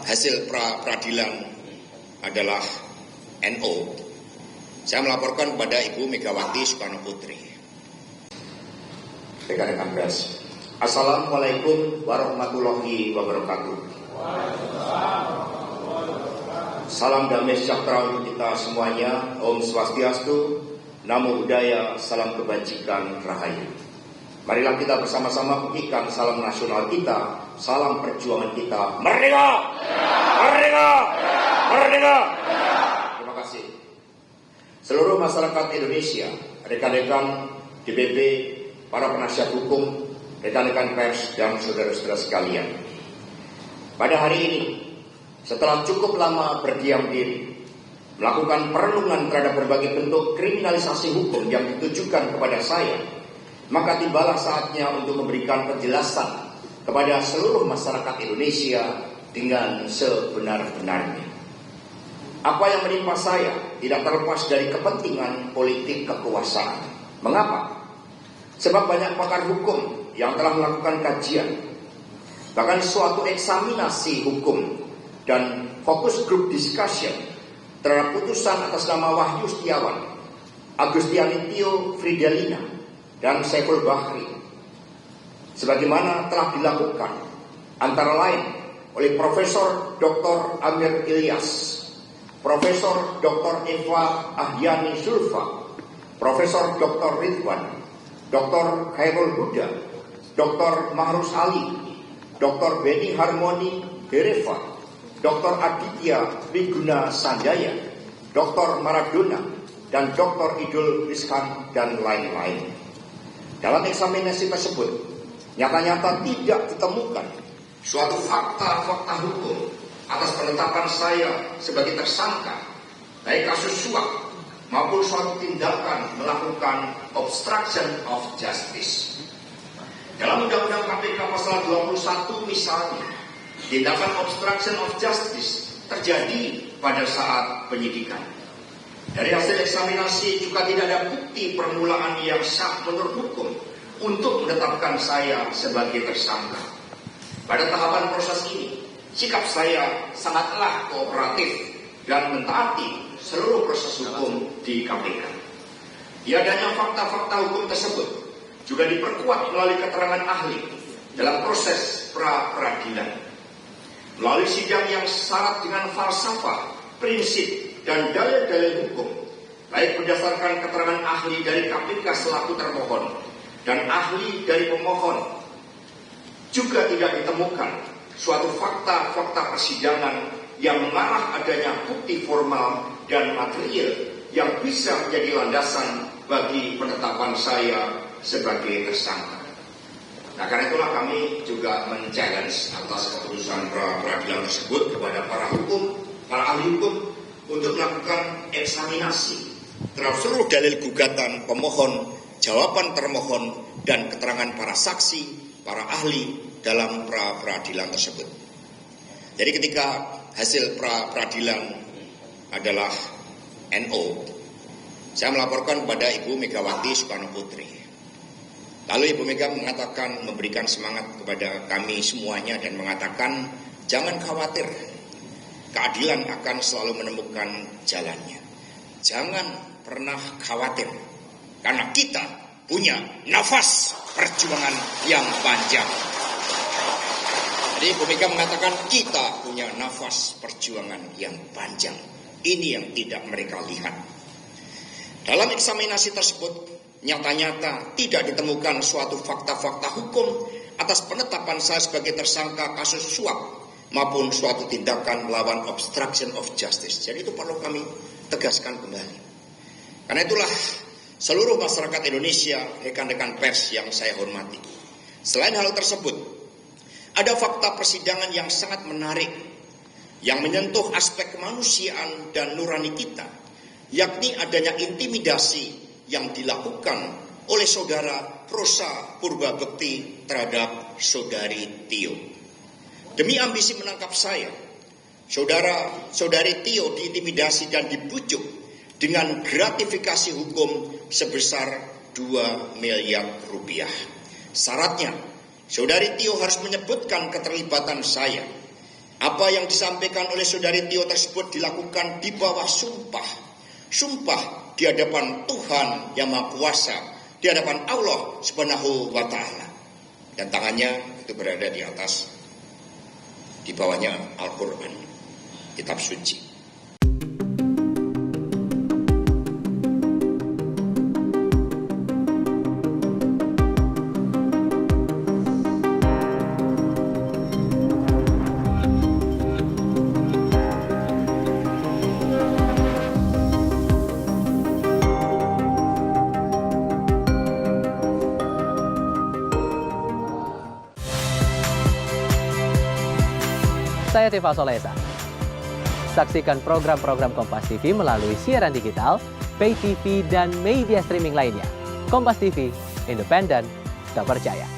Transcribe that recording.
hasil peradilan adalah NO, saya melaporkan kepada Ibu Megawati Soekarno Putri. Rekan-rekan pers, Assalamualaikum warahmatullahi wabarakatuh. Salam damai sejahtera untuk kita semuanya. Om Swastiastu, Namo Buddhaya, salam kebajikan, rahayu. Marilah kita bersama-sama buktikan salam nasional kita, salam perjuangan kita. Merdeka! Merdeka! Merdeka! Terima kasih. Seluruh masyarakat Indonesia, rekan-rekan DPP, para penasihat hukum, rekan-rekan pers, dan saudara-saudara sekalian. Pada hari ini, setelah cukup lama berdiam diri, melakukan perenungan terhadap berbagai bentuk kriminalisasi hukum yang ditujukan kepada saya, maka tibalah saatnya untuk memberikan penjelasan kepada seluruh masyarakat Indonesia dengan sebenar-benarnya. Apa yang menimpa saya tidak terlepas dari kepentingan politik kekuasaan. Mengapa? Sebab banyak pakar hukum yang telah melakukan kajian, bahkan suatu eksaminasi hukum dan fokus group discussion terhadap putusan atas nama Wahyu Setiawan, Agustiani Tio Fridelina, dan Saiful Bahri, sebagaimana telah dilakukan antara lain oleh Profesor Dr. Amir Ilyas, Profesor Dr. Eva Ahyani Sulfa, Profesor Dr. Ridwan, Dr. Khairul Huda, Dr. Mahrus Ali, Dr. Beni Harmoni Hereva, Dr. Aditya Wiguna Sanjaya, Dr. Maradona, dan Dr. Idul Rizkan, dan lain-lain. Dalam eksaminasi tersebut, nyata-nyata tidak ditemukan suatu fakta-fakta hukum atas penetapan saya sebagai tersangka, baik kasus suap maupun suatu tindakan melakukan obstruction of justice. Dalam Undang-Undang KPK pasal 21 misalnya, tindakan obstruction of justice terjadi pada saat penyidikan. Dari hasil eksaminasi juga tidak ada bukti permulaan yang sah menurut hukum untuk menetapkan saya sebagai tersangka. Pada tahapan proses ini, sikap saya sangatlah kooperatif dan mentaati seluruh proses hukum di KPK. Tiadanya fakta-fakta hukum tersebut juga diperkuat melalui keterangan ahli dalam proses pra-peradilan. Melalui sidang yang syarat dengan falsafah, prinsip, dan dalil-dalil hukum, baik berdasarkan keterangan ahli dari KPK selaku termohon dan ahli dari pemohon, juga tidak ditemukan suatu fakta-fakta persidangan yang mengarah adanya bukti formal dan material yang bisa menjadi landasan bagi penetapan saya sebagai tersangka. Nah, karena itulah kami juga men-challenge atas keputusan pra-peradilan tersebut kepada para ahli hukum untuk melakukan eksaminasi terhadap seluruh dalil gugatan pemohon, jawaban termohon, dan keterangan para saksi, para ahli dalam pra-peradilan tersebut. Jadi ketika hasil pra-peradilan adalah NO, saya melaporkan kepada Ibu Megawati Soekarno Putri. Lalu Ibu Mega mengatakan, memberikan semangat kepada kami semuanya dan mengatakan, jangan khawatir, keadilan akan selalu menemukan jalannya. Jangan pernah khawatir, karena kita punya nafas perjuangan yang panjang. Jadi Ibu Mega mengatakan kita punya nafas perjuangan yang panjang. Ini yang tidak mereka lihat. Dalam eksaminasi tersebut, nyata-nyata tidak ditemukan suatu fakta-fakta hukum atas penetapan saya sebagai tersangka kasus suap maupun suatu tindakan melawan obstruction of justice. Jadi itu perlu kami tegaskan kembali. Karena itulah seluruh masyarakat Indonesia, rekan-rekan pers yang saya hormati, selain hal tersebut, ada fakta persidangan yang sangat menarik yang menyentuh aspek kemanusiaan dan nurani kita, yakni adanya intimidasi yang dilakukan oleh saudara Rosa Purbabekti terhadap saudari Tio. Demi ambisi menangkap saya, saudari Tio diintimidasi dan dibujuk dengan gratifikasi hukum sebesar 2 miliar rupiah. Syaratnya, saudari Tio harus menyebutkan keterlibatan saya Apa yang disampaikan oleh saudari Tio tersebut dilakukan di bawah sumpah. Sumpah di hadapan Tuhan yang Maha Kuasa, di hadapan Allah Subhanahu wa Ta'ala. Dan tangannya itu berada di atas, di bawahnya Al-Quran, kitab suci. Saya Tifa Solesa. Saksikan program-program Kompas TV melalui siaran digital, pay TV, dan media streaming lainnya. Kompas TV, independen, terpercaya.